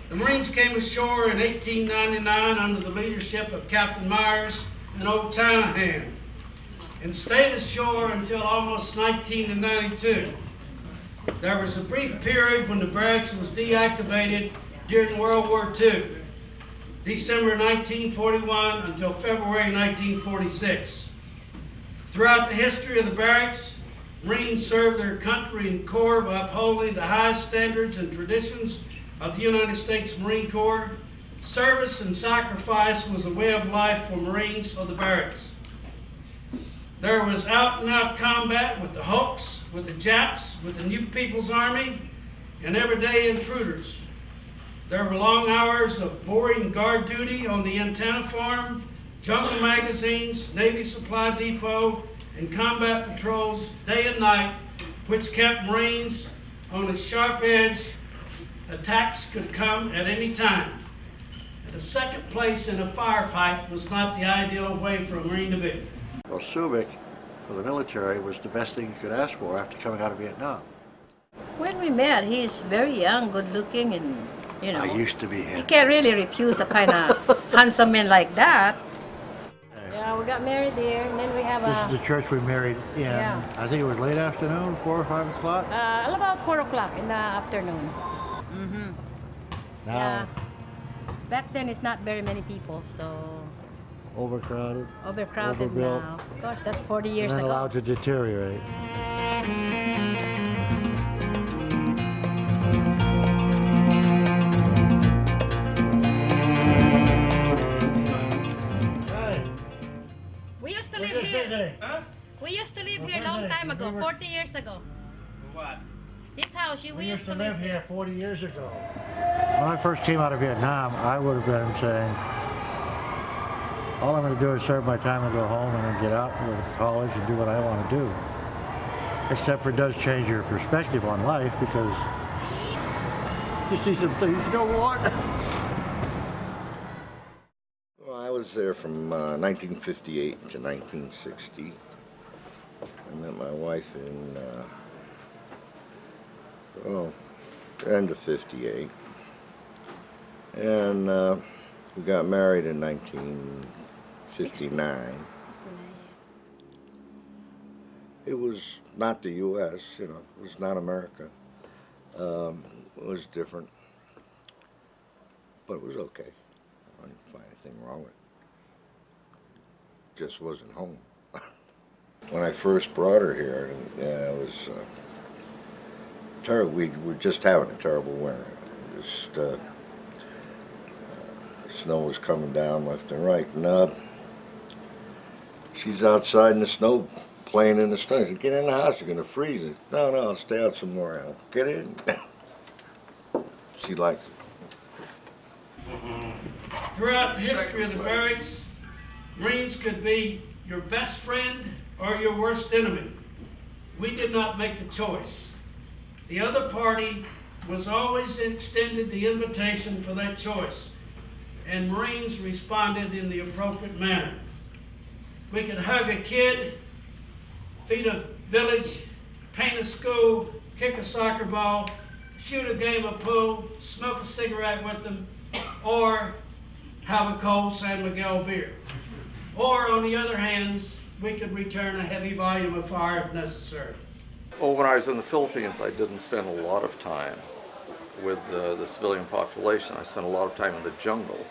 The Marines came ashore in 1899 under the leadership of Captain Myers and Old Townhand and stayed ashore until almost 1992. There was a brief period when the barracks was deactivated during World War II, December 1941 until February 1946. Throughout the history of the barracks, Marines served their country in Corps by upholding the highest standards and traditions of the United States Marine Corps. Service and sacrifice was a way of life for Marines of the barracks. There was out-and-out combat with the Hulks, with the Japs, with the New People's Army, and everyday intruders. There were long hours of boring guard duty on the antenna farm, jungle magazines, Navy Supply Depot, and combat patrols day and night, which kept Marines on a sharp edge. Attacks could come at any time. And the second place in a firefight was not the ideal way for a Marine to be. Well, Subic for the military was the best thing you could ask for after coming out of Vietnam. When we met, he's very young, good looking, and you know. I used to be him. You can't really refuse a kind of handsome man like that. Yeah, we got married here, and then we have This is the church we married in. Yeah. I think it was late afternoon, 4 or 5 o'clock. About 4 o'clock in the afternoon. Mm-hmm. Now, Yeah. Back then, it's not very many people, so overcrowded. overcrowded Overbuilt. now. Gosh, that's 40 years and then ago. allowed to deteriorate. We used to live here. Huh? We used to live here a long time ago, 40 years ago. What? This house, we used to live here 40 years ago. When I first came out of Vietnam, I would have been saying, all I'm going to do is serve my time and go home and then get out and go to college and do what I want to do. Except for it does change your perspective on life because you see some things you don't want. Well, I was there from 1958 to 1960. I met my wife in end of 58. And we got married in 1959. It was not the U.S., you know, it was not America. It was different, but it was okay. I didn't find anything wrong with it. Just wasn't home. When I first brought her here, it was terrible. We were just having a terrible winter. Just snow was coming down left and right, and she's outside in the snow, playing in the snow. I said, "Get in the house, you're gonna freeze." I said, "No, I'll stay out some more." I'll get in. She likes it. Throughout the history of the barracks, Marines could be your best friend or your worst enemy. We did not make the choice. The other party was always extended the invitation for that choice, and Marines responded in the appropriate manner. We could hug a kid, feed a village, paint a school, kick a soccer ball, shoot a game of pool, smoke a cigarette with them, or have a cold San Miguel beer. Or on the other hand, we could return a heavy volume of fire if necessary. Well, when I was in the Philippines, I didn't spend a lot of time with the civilian population. I spent a lot of time in the jungle.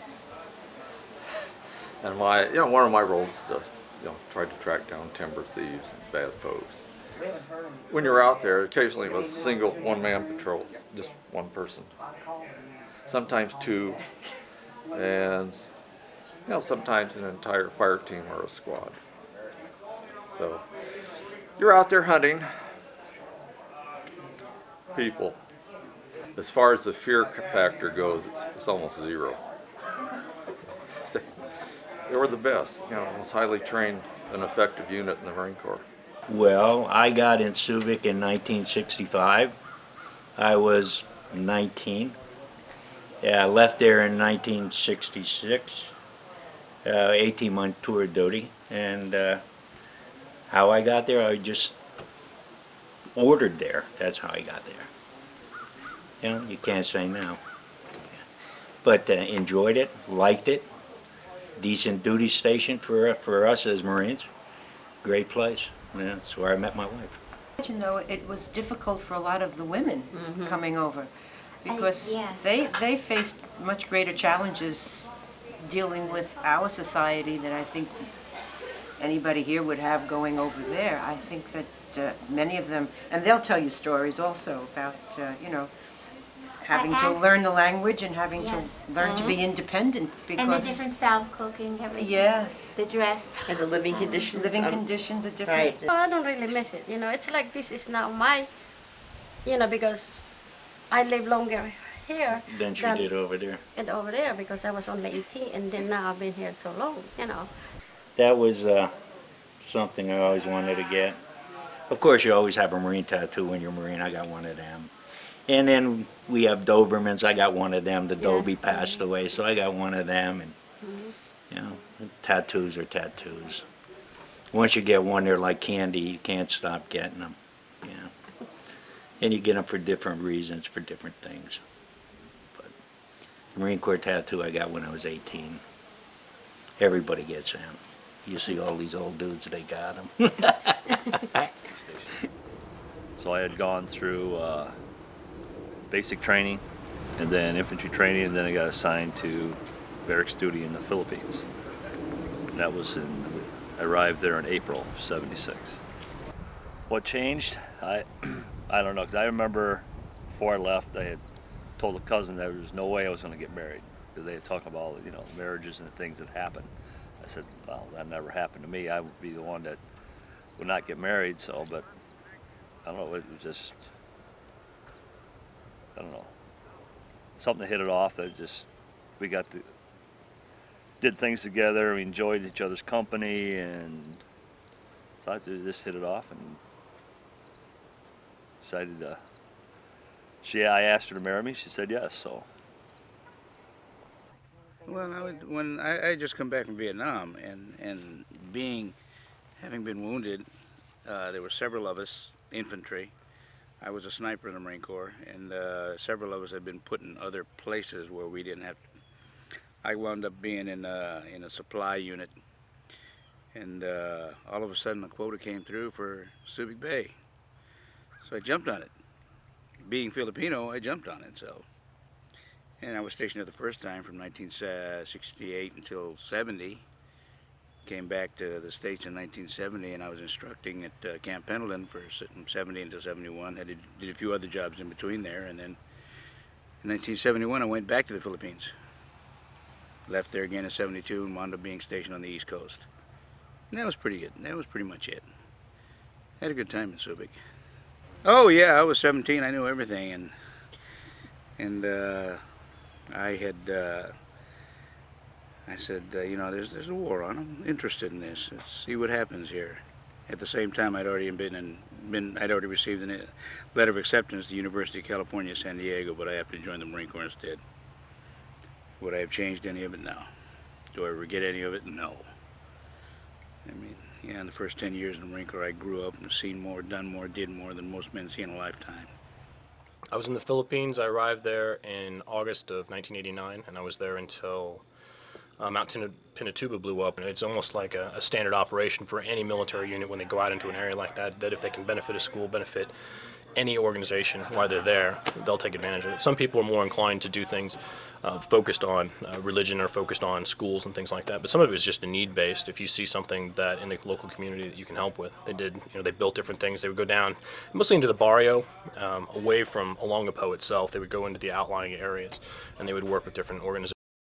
And one of my roles was to, try to track down timber thieves and bad folks. When you're out there, occasionally it was single one-man patrols, just one person. Sometimes two, and sometimes an entire fire team or a squad. So you're out there hunting people. As far as the fear factor goes, it's almost zero. They were the best, most highly trained and effective unit in the Marine Corps. Well, I got in Subic in 1965. I was 19. I left there in 1966, 18-month tour duty, and how I got there, I just ordered there. That's how I got there. You can't say no. but enjoyed it, liked it. Decent duty station for us as Marines. Great place. Yeah, that's where I met my wife. You know, it was difficult for a lot of the women coming over because yeah. they faced much greater challenges dealing with our society than I think anybody here would have going over there. I think that many of them, and they'll tell you stories also about, you know, having to learn the language and having to learn to be independent because... And the different style of cooking, everything. Yes. The dress. And the living conditions. Living conditions are different. Right. Oh, I don't really miss it. You know, it's like this is now my, you know, because I live longer here Than she did over there. and over there because I was only 18 and then now I've been here so long, you know. That was something I always wanted to get. Of course, you always have a Marine tattoo when you're Marine. I got one of them. And then we have Dobermans. I got one of them. The Dobie passed away, so I got one of them. And you know, tattoos are tattoos. Once you get one, they're like candy. You can't stop getting them. Yeah. And you get them for different reasons, for different things. But the Marine Corps tattoo I got when I was 18. Everybody gets them. You see all these old dudes, they got them. So I had gone through basic training and then infantry training, and then I got assigned to barracks duty in the Philippines. And that was I arrived there in April of '76. What changed? I don't know, because I remember before I left, I had told a cousin that there was no way I was going to get married because they had talked about, you know, marriages and things that happened. I said, well, that never happened to me. I would be the one that would not get married. So, but I don't know. It was just, I don't know, something hit it off. That just we did things together. We enjoyed each other's company, and so I just hit it off and decided to. I asked her to marry me. She said yes. So. Well, when I just come back from Vietnam, and having been wounded, there were several of us infantry. I was a sniper in the Marine Corps, and several of us had been put in other places where we didn't have. I wound up being in a supply unit, and all of a sudden a quota came through for Subic Bay, so I jumped on it. Being Filipino, I jumped on it. So. And I was stationed there the first time from 1968 until 70. Came back to the States in 1970, and I was instructing at Camp Pendleton from 70 until 71. I did a few other jobs in between there, and then in 1971 I went back to the Philippines. Left there again in 72 and wound up being stationed on the East Coast. And that was pretty good. That was pretty much it. Had a good time in Subic. Oh yeah, I was 17. I knew everything, and I said, you know, there's a war on. I'm interested in this. Let's see what happens here. At the same time, I'd already received a letter of acceptance to the University of California, San Diego, but I happened to join the Marine Corps instead. Would I have changed any of it? No. Do I regret any of it? No. I mean, yeah, in the first 10 years in the Marine Corps, I grew up and seen more, done more, did more than most men see in a lifetime. I was in the Philippines. I arrived there in August of 1989, and I was there until Mount Pinatubo blew up. And it's almost like a standard operation for any military unit when they go out into an area like that, that if they can benefit a school, benefit any organization while they're there, they'll take advantage of it. Some people are more inclined to do things focused on religion or focused on schools and things like that, but some of it is just a need-based. If you see something that in the local community that you can help with, they built different things. They would go down mostly into the barrio, away from along the Po itself. They would go into the outlying areas, and they would work with different organizations.